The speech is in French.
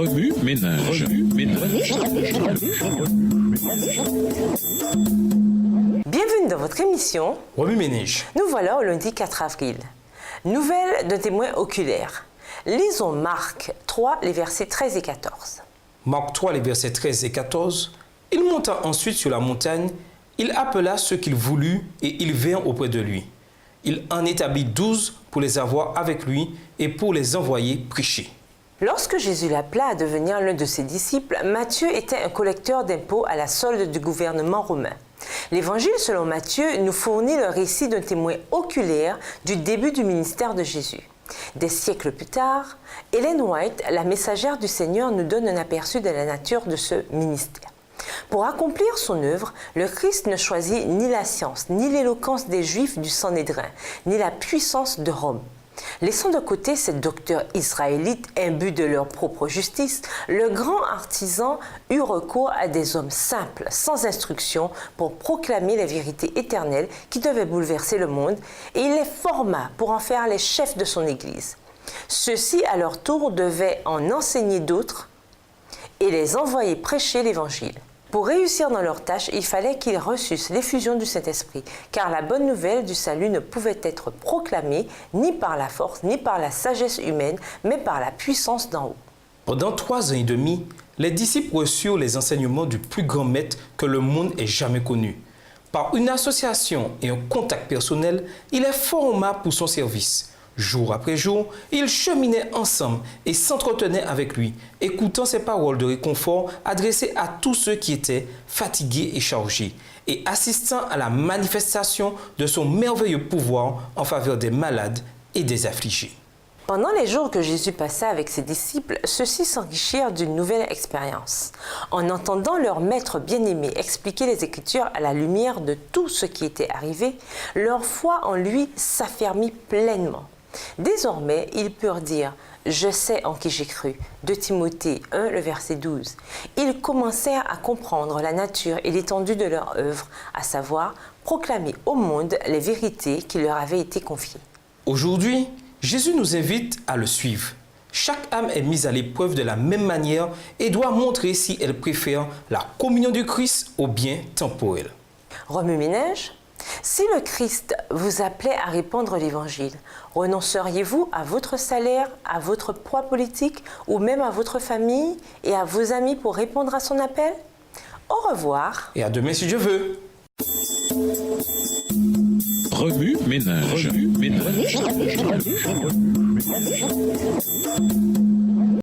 Remue ménage. Bienvenue dans votre émission Remue ménage. Nous voilà au lundi 4 avril. Nouvelle d'un témoin oculaire. Lisons Marc 3, les versets 13 et 14. Marc 3, les versets 13 et 14. Il monta ensuite sur la montagne, il appela ceux qu'il voulut et ils vinrent auprès de lui. Il en établit 12 pour les avoir avec lui et pour les envoyer prêcher. Lorsque Jésus l'appela à devenir l'un de ses disciples, Matthieu était un collecteur d'impôts à la solde du gouvernement romain. L'Évangile selon Matthieu nous fournit le récit d'un témoin oculaire du début du ministère de Jésus. Des siècles plus tard, Ellen White, la messagère du Seigneur, nous donne un aperçu de la nature de ce ministère. Pour accomplir son œuvre, le Christ ne choisit ni la science, ni l'éloquence des Juifs du Sanhédrin, ni la puissance de Rome. Laissant de côté ces docteurs israélites imbus de leur propre justice, le grand artisan eut recours à des hommes simples, sans instruction, pour proclamer les vérités éternelles qui devaient bouleverser le monde, et il les forma pour en faire les chefs de son Église. Ceux-ci, à leur tour, devaient en enseigner d'autres et les envoyer prêcher l'Évangile. Pour réussir dans leur tâche, il fallait qu'ils reçussent l'effusion du Saint-Esprit, car la bonne nouvelle du salut ne pouvait être proclamée ni par la force, ni par la sagesse humaine, mais par la puissance d'en haut. Pendant 3 ans et demi, les disciples reçurent les enseignements du plus grand maître que le monde ait jamais connu. Par une association et un contact personnel, il les forma pour son service. Jour après jour, ils cheminaient ensemble et s'entretenaient avec lui, écoutant ses paroles de réconfort adressées à tous ceux qui étaient fatigués et chargés, et assistant à la manifestation de son merveilleux pouvoir en faveur des malades et des affligés. Pendant les jours que Jésus passa avec ses disciples, ceux-ci s'enrichirent d'une nouvelle expérience. En entendant leur maître bien-aimé expliquer les Écritures à la lumière de tout ce qui était arrivé, leur foi en lui s'affermit pleinement. Désormais, ils purent dire « Je sais en qui j'ai cru » de Timothée 1, le verset 12. Ils commencèrent à comprendre la nature et l'étendue de leur œuvre, à savoir proclamer au monde les vérités qui leur avaient été confiées. Aujourd'hui, Jésus nous invite à le suivre. Chaque âme est mise à l'épreuve de la même manière et doit montrer si elle préfère la communion du Christ au bien temporel. Remue ménage. Si le Christ vous appelait à répandre l'Évangile, renonceriez-vous à votre salaire, à votre poids politique ou même à votre famille et à vos amis pour répondre à son appel? Au revoir. Et à demain si Dieu veut. Remue ménage.